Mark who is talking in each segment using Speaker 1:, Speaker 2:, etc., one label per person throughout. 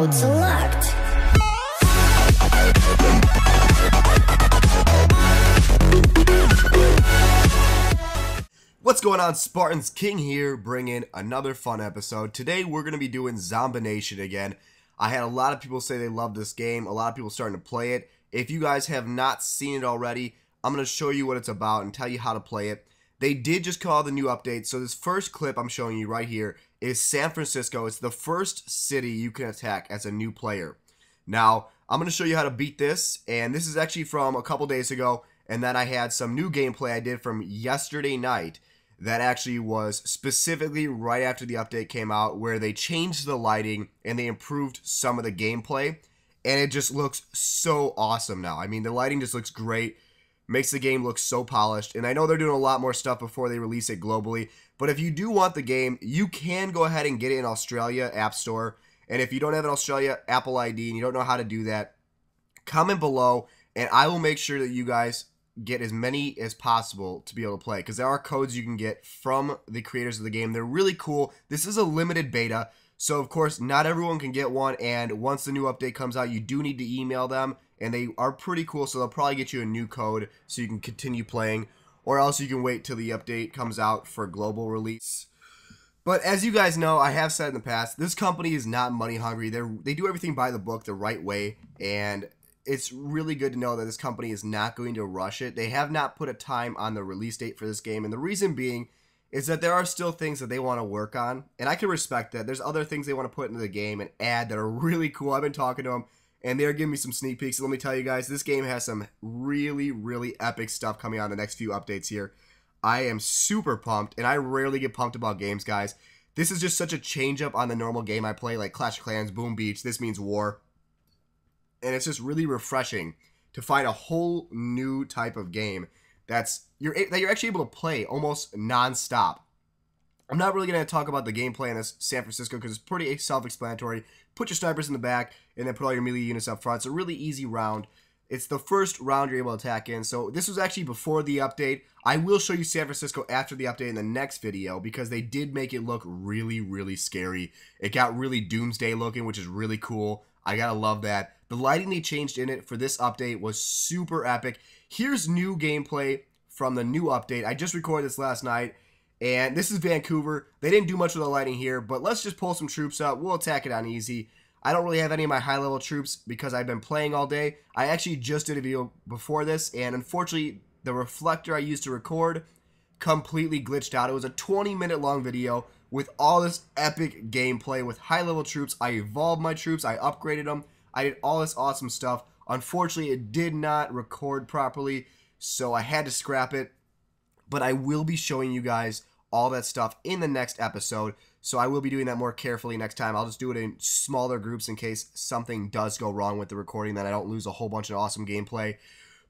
Speaker 1: Mode select.
Speaker 2: What's going on, Spartans? King here, bringing another fun episode. Today we're going to be doing Zombination again. I had a lot of people say they love this game, a lot of people starting to play it. If you guys have not seen it already, I'm going to show you what it's about and tell you how to play it. They did just call the new update, so this first clip I'm showing you right here is San Francisco. It's the first city you can attack as a new player. Now, I'm going to show you how to beat this, and this is actually from a couple days ago, and then I had some new gameplay I did from yesterday night that actually was specifically right after the update came out, where they changed the lighting and they improved some of the gameplay, and it just looks so awesome now. I mean, the lighting just looks great, makes the game look so polished, and I know they're doing a lot more stuff before they release it globally, but if you do want the game, you can go ahead and get it in Australia App Store, and if you don't have an Australia Apple ID and you don't know how to do that, comment below, and I will make sure that you guys get as many as possible to be able to play, because there are codes you can get from the creators of the game. They're really cool. This is a limited beta, so of course not everyone can get one, and once the new update comes out, you do need to email them, and they are pretty cool, so they'll probably get you a new code so you can continue playing, or else you can wait till the update comes out for global release. But as you guys know, I have said in the past, this company is not money hungry. They do everything by the book the right way, and it's really good to know that this company is not going to rush it. They have not put a time on the release date for this game, and the reason being is that there are still things that they want to work on, and I can respect that. There's other things they want to put into the game and add that are really cool. I've been talking to them, and they're giving me some sneak peeks. And let me tell you guys, this game has some really, really epic stuff coming out in the next few updates here. I am super pumped, and I rarely get pumped about games, guys. This is just such a change up on the normal game I play, like Clash of Clans, Boom Beach. This means war. And it's just really refreshing to find a whole new type of game that you're actually able to play almost non-stop. I'm not really going to talk about the gameplay in this San Francisco because it's pretty self-explanatory. Put your snipers in the back and then put all your melee units up front. It's a really easy round. It's the first round you're able to attack in. So this was actually before the update. I will show you San Francisco after the update in the next video because they did make it look really, really scary. It got really doomsday looking, which is really cool. I gotta love that. The lighting they changed in it for this update was super epic. Here's new gameplay from the new update. I just recorded this last night, and this is Vancouver. They didn't do much with the lighting here, but let's just pull some troops up. We'll attack it on easy. I don't really have any of my high-level troops because I've been playing all day. I actually just did a video before this, and unfortunately, the reflector I used to record completely glitched out. It was a 20-minute long video with all this epic gameplay with high-level troops. I evolved my troops. I upgraded them. I did all this awesome stuff. Unfortunately, it did not record properly, so I had to scrap it. But I will be showing you guys all that stuff in the next episode, so I will be doing that more carefully next time. I'll just do it in smaller groups in case something does go wrong with the recording, that I don't lose a whole bunch of awesome gameplay.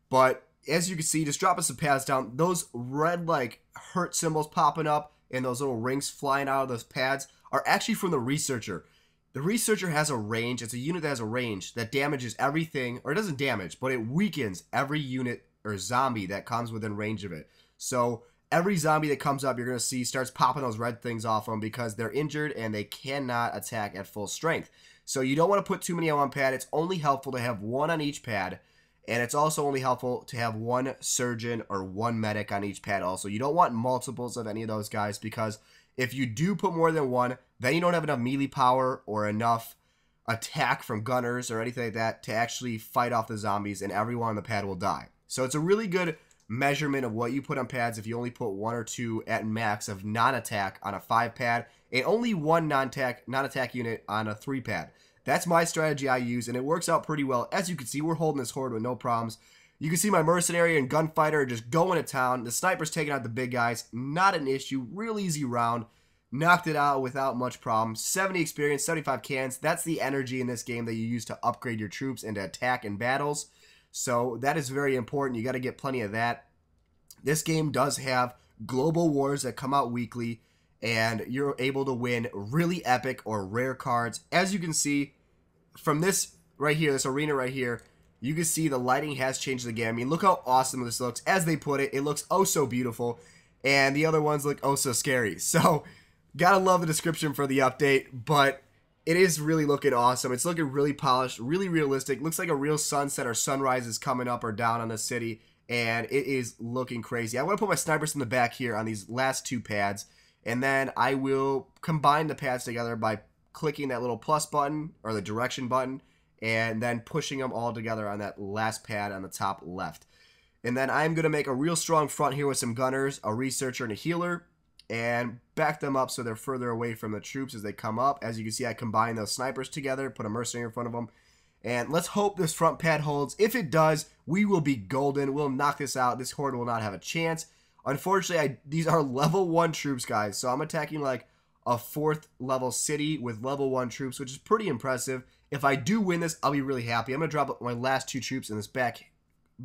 Speaker 2: But as you can see, just dropping some pads down, those red like hurt symbols popping up and those little rings flying out of those pads are actually from the Researcher. The Researcher has a range. It's a unit that has a range that damages everything, or it doesn't damage, but it weakens every unit or zombie that comes within range of it. So every zombie that comes up, you're going to see starts popping those red things off them because they're injured and they cannot attack at full strength. So you don't want to put too many on one pad. It's only helpful to have one on each pad, and it's also only helpful to have one surgeon or one medic on each pad also. You don't want multiples of any of those guys, because if you do put more than one, then you don't have enough melee power or enough attack from gunners or anything like that to actually fight off the zombies, and everyone on the pad will die. So it's a really good measurement of what you put on pads if you only put one or two at max of non-attack on a 5 pad, and only one non-attack unit on a 3 pad. That's my strategy I use, and it works out pretty well. As you can see, we're holding this horde with no problems. You can see my mercenary and gunfighter are just going to town. The sniper's taking out the big guys. Not an issue. Real easy round. Knocked it out without much problem. 70 experience, 75 cans. That's the energy in this game that you use to upgrade your troops and to attack in battles. So that is very important. You got to get plenty of that. This game does have global wars that come out weekly, and you're able to win really epic or rare cards. As you can see from this right here, this arena right here, you can see the lighting has changed the game. I mean, look how awesome this looks. As they put it, it looks oh so beautiful, and the other ones look oh so scary. So gotta love the description for the update, but It is really looking awesome. It's looking really polished, really realistic. Looks like a real sunset or sunrise is coming up or down on the city, and it is looking crazy. I want to put my snipers in the back here on these last two pads, and then I will combine the pads together by clicking that little plus button or the direction button, and then pushing them all together on that last pad on the top left. And then I'm going to make a real strong front here with some gunners, a researcher, and a healer, and back them up so they're further away from the troops as they come up. As you can see, I combine those snipers together, put a mercenary in front of them, and let's hope this front pad holds. If it does, we will be golden. We'll knock this out. This horde will not have a chance. Unfortunately, these are level 1 troops, guys, so I'm attacking like a 4th level city with level 1 troops, which is pretty impressive. If I do win this, I'll be really happy. I'm going to drop my last 2 troops in this back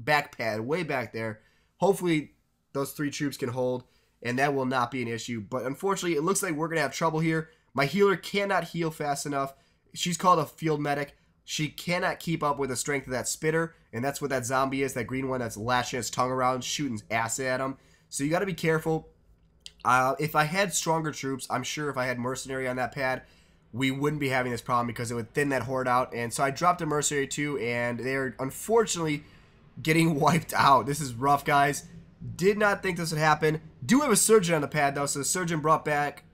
Speaker 2: pad way back there. Hopefully, those 3 troops can hold, and that will not be an issue. But unfortunately, it looks like we're going to have trouble here. My healer cannot heal fast enough. She's called a field medic. She cannot keep up with the strength of that spitter, and that's what that zombie is, that green one that's lashing its tongue around, shooting acid at him. So you got to be careful. If I had stronger troops, I'm sure if I had mercenary on that pad, we wouldn't be having this problem because it would thin that horde out. And so I dropped a mercenary too, and they're unfortunately getting wiped out. This is rough, guys. Did not think this would happen. Do have a surgeon on the pad, though, so the surgeon brought back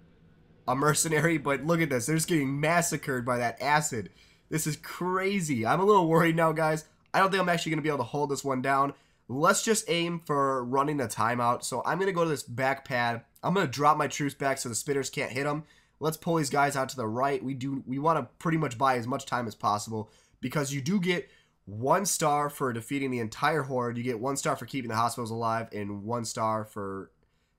Speaker 2: a mercenary, but look at this. They're just getting massacred by that acid. This is crazy. I'm a little worried now, guys. I don't think I'm actually going to be able to hold this one down. Let's just aim for running the timeout. So I'm going to go to this back pad. I'm going to drop my troops back so the spitters can't hit them. Let's pull these guys out to the right. We want to pretty much buy as much time as possible because you do get 1 star for defeating the entire horde. You get 1 star for keeping the hospitals alive, and 1 star for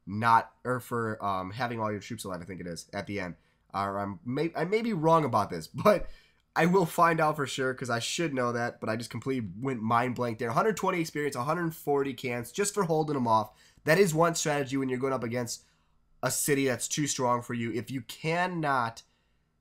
Speaker 2: having all your troops alive. I think it is at the end. I may be wrong about this, but I will find out for sure because I should know that. But I just completely went mind blank there. 120 experience, 140 cans just for holding them off. That is one strategy when you're going up against a city that's too strong for you. If you cannot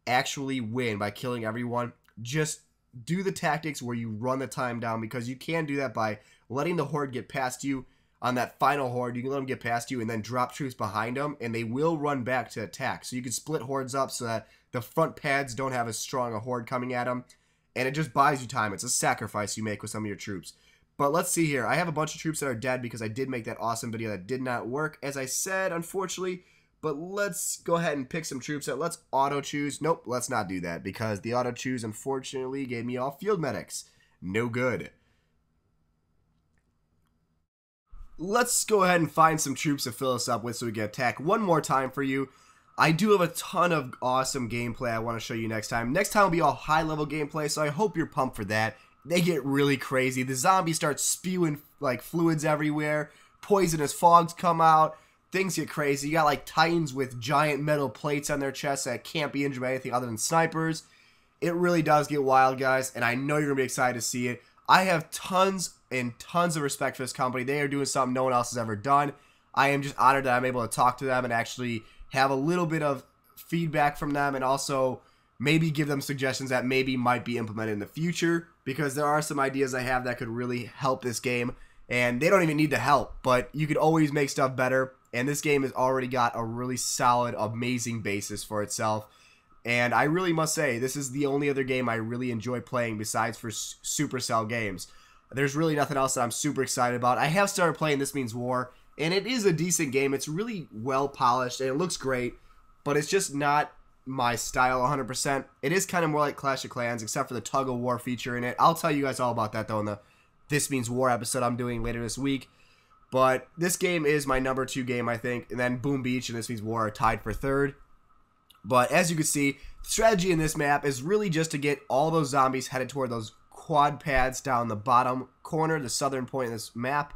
Speaker 2: actually win by killing everyone, just do the tactics where you run the time down, because you can do that by letting the horde get past you. On that final horde, you can let them get past you and then drop troops behind them, and they will run back to attack. So you can split hordes up so that the front pads don't have as strong a horde coming at them, and it just buys you time. It's a sacrifice you make with some of your troops. But let's see here. I have a bunch of troops that are dead because I did make that awesome video that did not work, as I said, unfortunately. But let's go ahead and pick some troops out. Let's auto-choose. Nope, let's not do that because the auto-choose, unfortunately, gave me all field medics. No good. Let's go ahead and find some troops to fill us up with so we can attack one more time for you. I do have a ton of awesome gameplay I want to show you next time. Next time will be all high-level gameplay, so I hope you're pumped for that. They get really crazy. The zombies start spewing like fluids everywhere. Poisonous fogs come out. Things get crazy. You got like titans with giant metal plates on their chests that can't be injured by anything other than snipers. It really does get wild, guys, and I know you're going to be excited to see it. I have tons and tons of respect for this company. They are doing something no one else has ever done. I am just honored that I'm able to talk to them and actually have a little bit of feedback from them, and also maybe give them suggestions that maybe might be implemented in the future, because there are some ideas I have that could really help this game, and they don't even need the help, but you could always make stuff better. And this game has already got a really solid, amazing basis for itself. And I really must say, this is the only other game I really enjoy playing besides for Supercell games. There's really nothing else that I'm super excited about. I have started playing This Means War, and it is a decent game. It's really well polished, and it looks great, but it's just not my style 100%. It is kind of more like Clash of Clans, except for the tug of war feature in it. I'll tell you guys all about that, though, in the This Means War episode I'm doing later this week. But this game is my number 2 game, I think. And then Boom Beach and This Means War are tied for 3rd. But as you can see, the strategy in this map is really just to get all those zombies headed toward those quad pads down the bottom corner, the southern point of this map.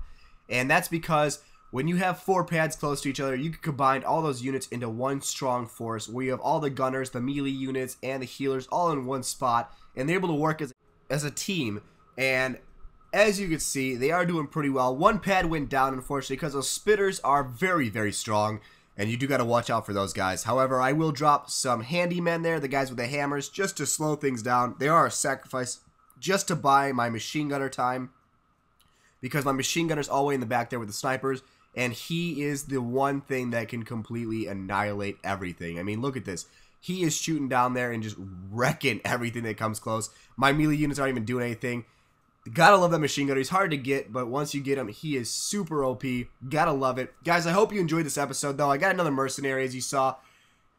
Speaker 2: And that's because when you have 4 pads close to each other, you can combine all those units into one strong force, where you have all the gunners, the melee units, and the healers all in one spot. And they're able to work as a team. And as you can see, they are doing pretty well. 1 pad went down, unfortunately, because those spitters are very, very strong, and you do got to watch out for those guys. However, I will drop some handymen there, the guys with the hammers, just to slow things down. They are a sacrifice just to buy my machine gunner time, because my machine gunner's all the way in the back there with the snipers, and he is the one thing that can completely annihilate everything. I mean, look at this. he is shooting down there and just wrecking everything that comes close. My melee units aren't even doing anything. Gotta love that machine gunner. He's hard to get, but once you get him, he is super OP. Gotta love it. Guys, I hope you enjoyed this episode, though. I got another mercenary, as you saw.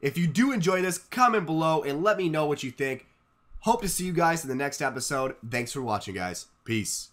Speaker 2: If you do enjoy this, comment below and let me know what you think. Hope to see you guys in the next episode. Thanks for watching, guys. Peace.